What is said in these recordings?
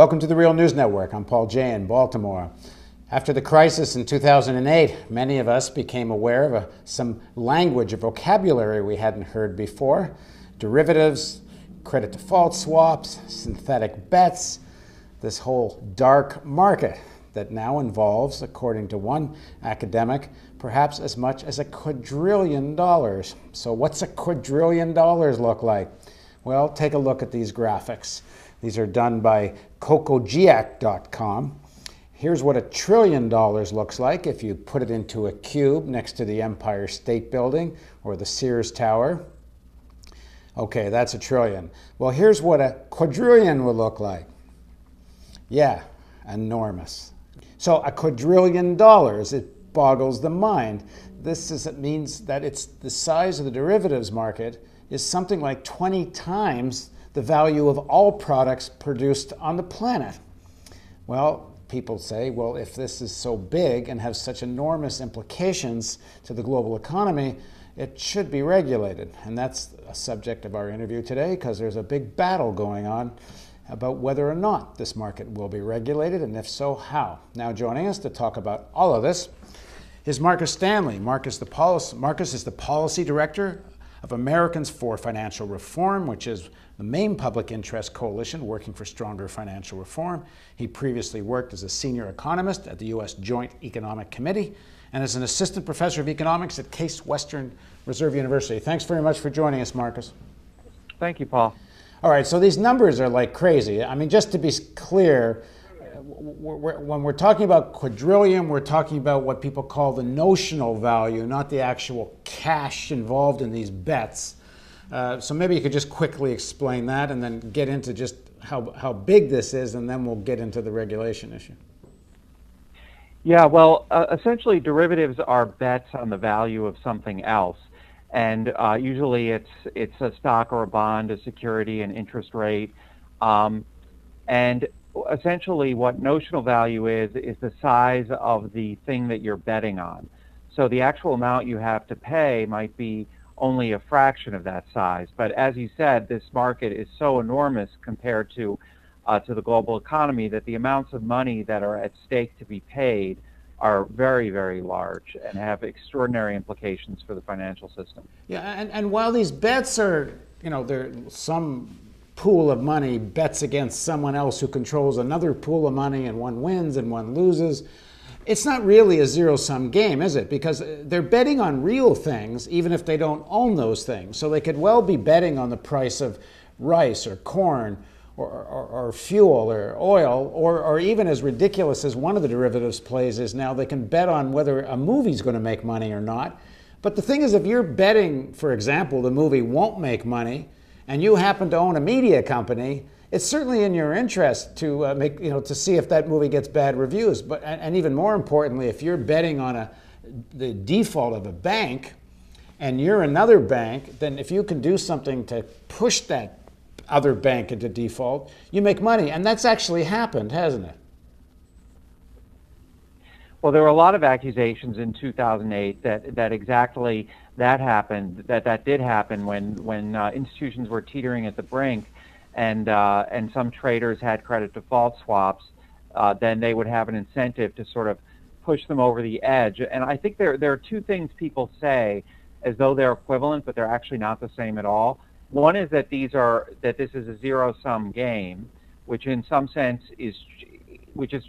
Welcome to the Real News Network. I'm Paul Jay in Baltimore. After the crisis in 2008, many of us became aware of some language or vocabulary we hadn't heard before. Derivatives, credit default swaps, synthetic bets, this whole dark market that now involves, according to one academic, perhaps as much as $1 quadrillion. So what's $1 quadrillion look like? Well, take a look at these graphics. These are done by cocogiac.com. Here's what $1 trillion looks like if you put it into a cube next to the Empire State Building or the Sears Tower. Okay, that's $1 trillion. Well, here's what $1 quadrillion would look like. Yeah, enormous. So $1 quadrillion, it boggles the mind. It means that it's the size of the derivatives market is something like 20 times the value of all products produced on the planet. Well, people say, well, if this is so big and has such enormous implications to the global economy, it should be regulated. And that's a subject of our interview today, because there's a big battle going on about whether or not this market will be regulated, and if so, how. Now joining us to talk about all of this is Marcus Stanley. Marcus is the Policy Director of Americans for Financial Reform, which is the main public interest coalition working for stronger financial reform. He previously worked as a senior economist at the U.S. Joint Economic Committee and as an assistant professor of economics at Case Western Reserve University. Thanks very much for joining us, Marcus. Thank you, Paul. All right, so these numbers are like crazy. I mean, just to be clear, when we're talking about quadrillion, we're talking about what people call the notional value, not the actual cash involved in these bets. So maybe you could just quickly explain that and then get into just how big this is, and then we'll get into the regulation issue. Yeah, well, essentially derivatives are bets on the value of something else. And usually it's a stock or a bond, a security, an interest rate. And essentially what notional value is the size of the thing that you're betting on. So the actual amount you have to pay might be only a fraction of that size. But as you said, this market is so enormous compared to the global economy that the amounts of money that are at stake to be paid are very, very large and have extraordinary implications for the financial system. Yeah, and while these bets are, some pool of money bets against someone else who controls another pool of money, and one wins and one loses, it's not really a zero-sum game, is it? Because they're betting on real things, even if they don't own those things. So they could well be betting on the price of rice or corn or fuel or oil, or even as ridiculous as one of the derivatives plays is now, they can bet on whether a movie's going to make money or not. But the thing is, if you're betting, for example, the movie won't make money, and you happen to own a media company, it's certainly in your interest to to see if that movie gets bad reviews. But and even more importantly, if you're betting on the default of a bank, and you're another bank, then if you can do something to push that other bank into default, you make money. And that's actually happened, hasn't it? Well, there were a lot of accusations in 2008 that exactly that happened, that did happen when institutions were teetering at the brink, and some traders had credit default swaps. Then they would have an incentive to sort of push them over the edge. And I think there are two things people say as though they're equivalent, but they're actually not the same at all. One is that this is a zero-sum game, which in some sense is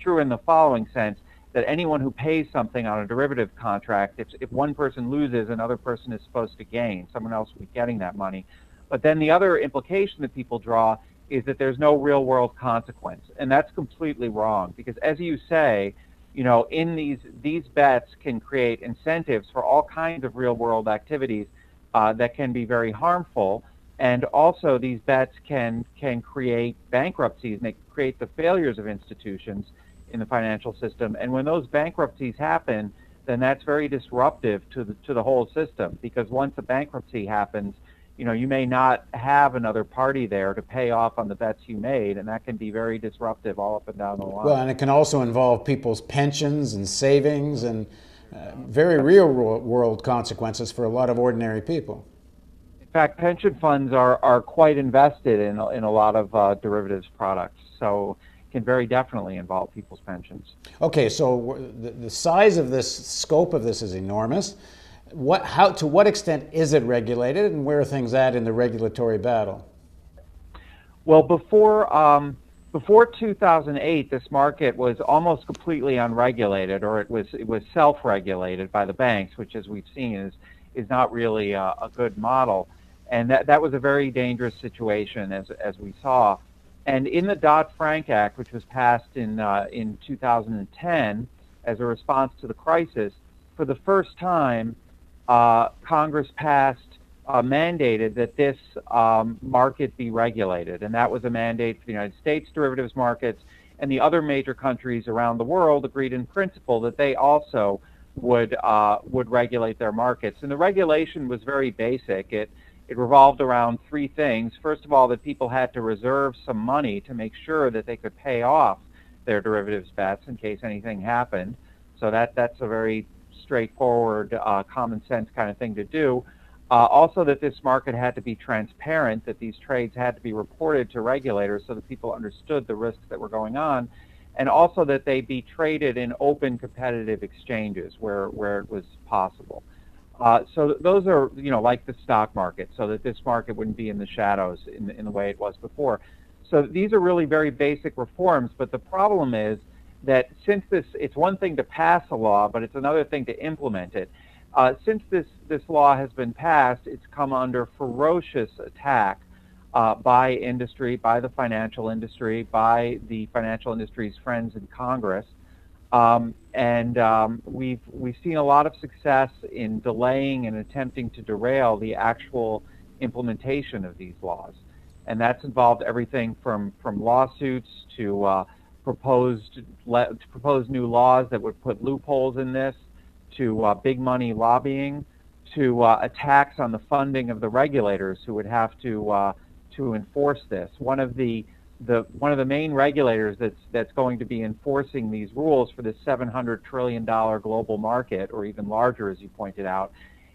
true in the following sense, that anyone who pays something on a derivative contract, if one person loses, another person is supposed to gain. Someone else will be getting that money. But then the other implication that people draw is that there's no real-world consequence, and that's completely wrong, because as you say, in these bets can create incentives for all kinds of real-world activities that can be very harmful. And also these bets can create bankruptcies, and they create the failures of institutions in the financial system. And when those bankruptcies happen, then that's very disruptive to the whole system, because once a bankruptcy happens, you may not have another party there to pay off on the bets you made, and that can be very disruptive all up and down the line. Well, and it can also involve people's pensions and savings and very real world consequences for a lot of ordinary people. In fact, pension funds are quite invested in a lot of derivatives products. So can very definitely involve people's pensions. Okay, so the size of this, scope of this is enormous. To what extent is it regulated, and where are things at in the regulatory battle? Well, before 2008, this market was almost completely unregulated, or it was self-regulated by the banks, which, as we've seen, is not really a good model, and that was a very dangerous situation, as we saw. And in the Dodd-Frank Act, which was passed in 2010 as a response to the crisis, for the first time, Congress mandated that this market be regulated, and that was a mandate for the United States derivatives markets, and the other major countries around the world agreed in principle that they also would regulate their markets. And the regulation was very basic. It revolved around three things. First of all, that people had to reserve some money to make sure that they could pay off their derivatives bets in case anything happened. So that's a very straightforward, common sense kind of thing to do. Also, that this market had to be transparent, that these trades had to be reported to regulators so that people understood the risks that were going on, and also that they be traded in open competitive exchanges where it was possible. So those are, like the stock market, so that this market wouldn't be in the shadows in the way it was before. So these are really very basic reforms, but the problem is that since it's one thing to pass a law, but it's another thing to implement it. Since this law has been passed, it's come under ferocious attack by industry, by the financial industry, by the financial industry's friends in Congress. We've seen a lot of success in delaying and attempting to derail the actual implementation of these laws. And that's involved everything from lawsuits to proposed new laws that would put loopholes in this, to big money lobbying, to attacks on the funding of the regulators who would have to enforce this. One of the main regulators that's going to be enforcing these rules for this $700 trillion global market, or even larger, as you pointed out,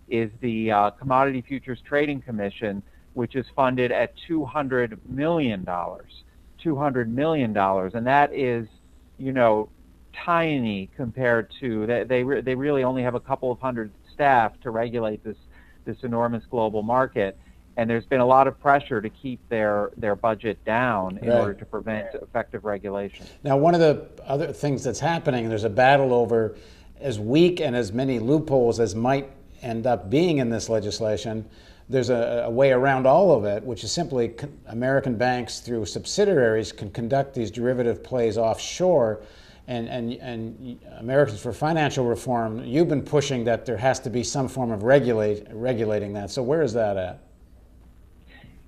is the Commodity Futures Trading Commission, which is funded at $200 million. $200 million, and that is, tiny compared to they really only have a couple of hundred staff to regulate this enormous global market, and there's been a lot of pressure to keep their budget down in order to prevent effective regulation. Now, one of the other things that's happening, there's a battle over as weak and as many loopholes as might end up being in this legislation. There's a way around all of it, which is simply American banks through subsidiaries can conduct these derivative plays offshore. And Americans for Financial Reform, you've been pushing that there has to be some form of regulating that. So where is that at?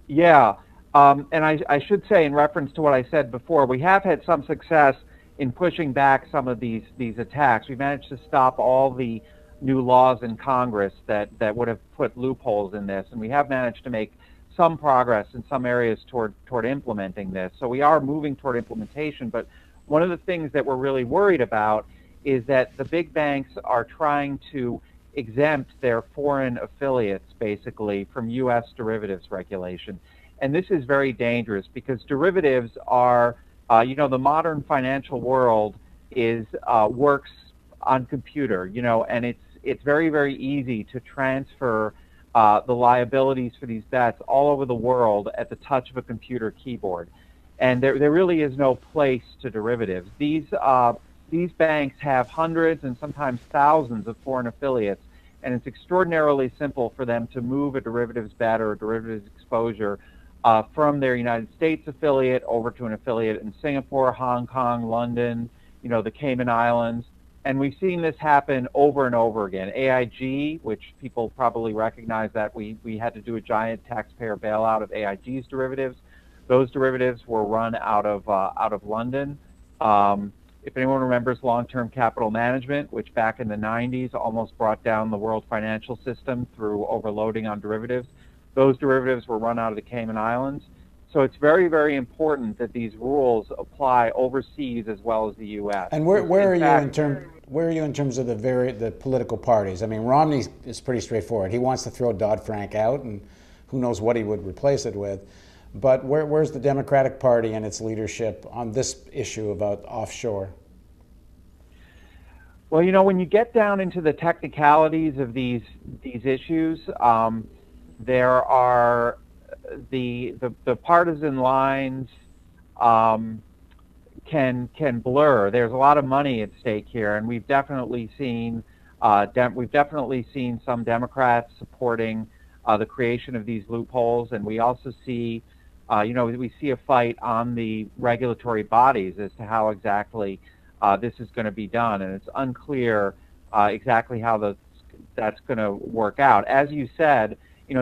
Yeah, and I should say, in reference to what I said before, we have had some success in pushing back some of these attacks. We managed to stop all the new laws in Congress that would have put loopholes in this, and we have managed to make some progress in some areas toward implementing this. So we are moving toward implementation, but one of the things that we're really worried about is that the big banks are trying to exempt their foreign affiliates, basically, from U.S. derivatives regulation. And this is very dangerous because derivatives are, the modern financial world works on computer, and it's very, very easy to transfer the liabilities for these bets all over the world at the touch of a computer keyboard. And there really is no place to derivatives. These banks have hundreds and sometimes thousands of foreign affiliates, and it's extraordinarily simple for them to move a derivatives bet or a derivatives exposure from their United States affiliate over to an affiliate in Singapore, Hong Kong, London, the Cayman Islands. And we've seen this happen over and over again. AIG, which people probably recognize, that we had to do a giant taxpayer bailout of AIG's derivatives. Those derivatives were run out of London. If anyone remembers long-term capital management, which back in the 90s almost brought down the world financial system through overloading on derivatives, those derivatives were run out of the Cayman Islands. So it's very, very important that these rules apply overseas as well as the U.S. And where are you in terms of the political parties? I mean, Romney is pretty straightforward. He wants to throw Dodd-Frank out, and who knows what he would replace it with. but where's the Democratic Party and its leadership on this issue about offshore? Well, you know, when you get down into the technicalities of these issues, there are the partisan lines can blur. There's a lot of money at stake here, and we've definitely seen some Democrats supporting the creation of these loopholes, and we also see, we see a fight on the regulatory bodies as to how exactly this is going to be done, and it's unclear exactly how that's going to work out. As you said,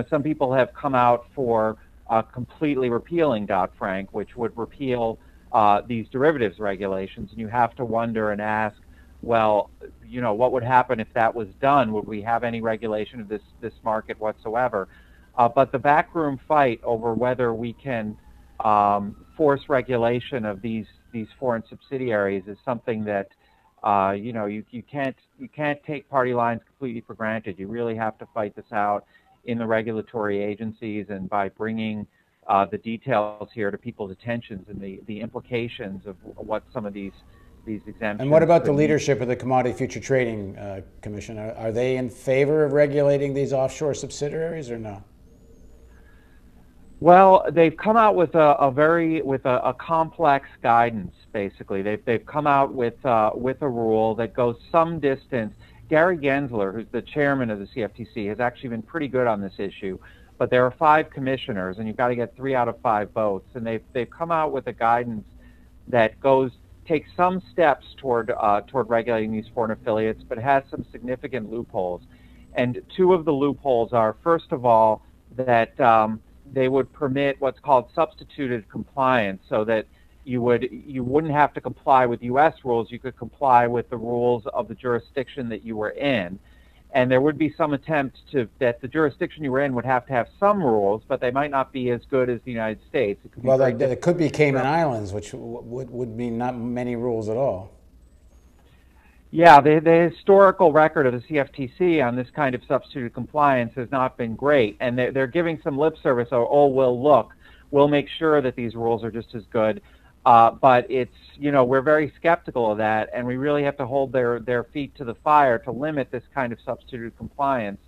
some people have come out for completely repealing Dodd-Frank, which would repeal these derivatives regulations, and you have to wonder and ask, well, what would happen if that was done? Would we have any regulation of this market whatsoever? But the backroom fight over whether we can force regulation of these foreign subsidiaries is something that you can't take party lines completely for granted. You really have to fight this out in the regulatory agencies and by bringing the details here to people's attentions and the implications of what some of these exemptions. And what about the leadership of the Commodity Future Trading Commission? Are they in favor of regulating these offshore subsidiaries or no? Well, they've come out with a complex guidance. Basically, they've come out with a rule that goes some distance. Gary Gensler, who's the chairman of the CFTC, has actually been pretty good on this issue. But there are 5 commissioners, and you've got to get 3 out of 5 votes. And they've come out with a guidance that takes some steps toward regulating these foreign affiliates, but has some significant loopholes. And 2 of the loopholes are, first of all, that they would permit what's called substituted compliance, so that you wouldn't have to comply with U.S. rules. You could comply with the rules of the jurisdiction that you were in. And there would be some attempt that the jurisdiction you were in would have to have some rules, but they might not be as good as the United States. It could be Cayman Islands, which would mean not many rules at all. Yeah, the historical record of the CFTC on this kind of substituted compliance has not been great, and they're giving some lip service. We'll make sure that these rules are just as good. But it's, we're very skeptical of that, and we really have to hold their feet to the fire to limit this kind of substituted compliance,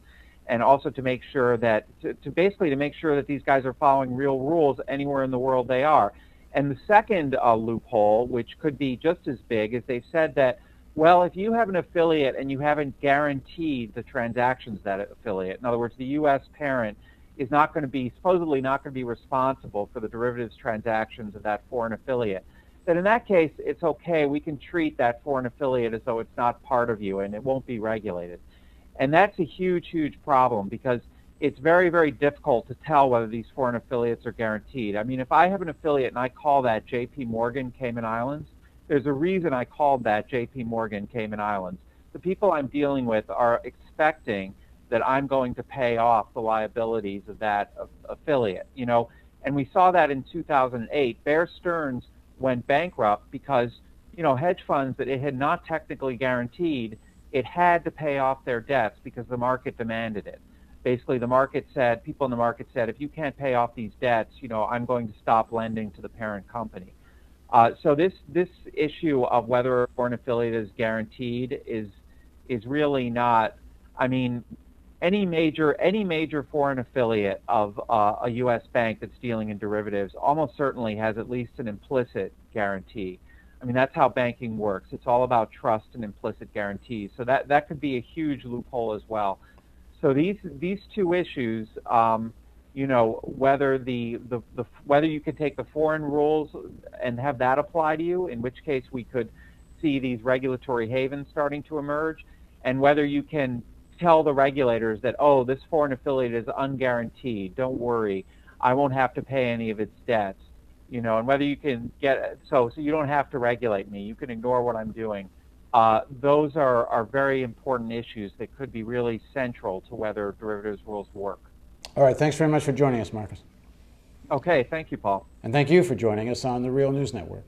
and also to make sure that, basically to make sure that these guys are following real rules anywhere in the world they are. And the second loophole, which could be just as big, is they've said that, well, if you have an affiliate and you haven't guaranteed the transactions of that affiliate, in other words, the U.S. parent is supposedly not going to be responsible for the derivatives transactions of that foreign affiliate, then in that case, it's okay. We can treat that foreign affiliate as though it's not part of you and it won't be regulated. And that's a huge, huge problem, because it's very, very difficult to tell whether these foreign affiliates are guaranteed. I mean, if I have an affiliate and I call that JP Morgan Cayman Islands, there's a reason I called that JP Morgan Cayman Islands. The people I'm dealing with are expecting that I'm going to pay off the liabilities of that affiliate, and we saw that in 2008. Bear Stearns went bankrupt because, hedge funds that it had not technically guaranteed, it had to pay off their debts because the market demanded it. Basically, people in the market said, if you can't pay off these debts, I'm going to stop lending to the parent company. So this issue of whether a foreign affiliate is guaranteed is really not. I mean, any major foreign affiliate of a U.S. bank that's dealing in derivatives almost certainly has at least an implicit guarantee. I mean, that's how banking works. It's all about trust and implicit guarantees. So that could be a huge loophole as well. So these 2 issues, whether whether you could take the foreign rules and have that apply to you, in which case we could see these regulatory havens starting to emerge, and whether you can tell the regulators that, oh, this foreign affiliate is unguaranteed, don't worry, I won't have to pay any of its debts, and whether you can so you don't have to regulate me, you can ignore what I'm doing. Those are very important issues that could be really central to whether derivatives rules work. All right, thanks very much for joining us, Marcus. Okay, thank you, Paul. And thank you for joining us on the Real News Network.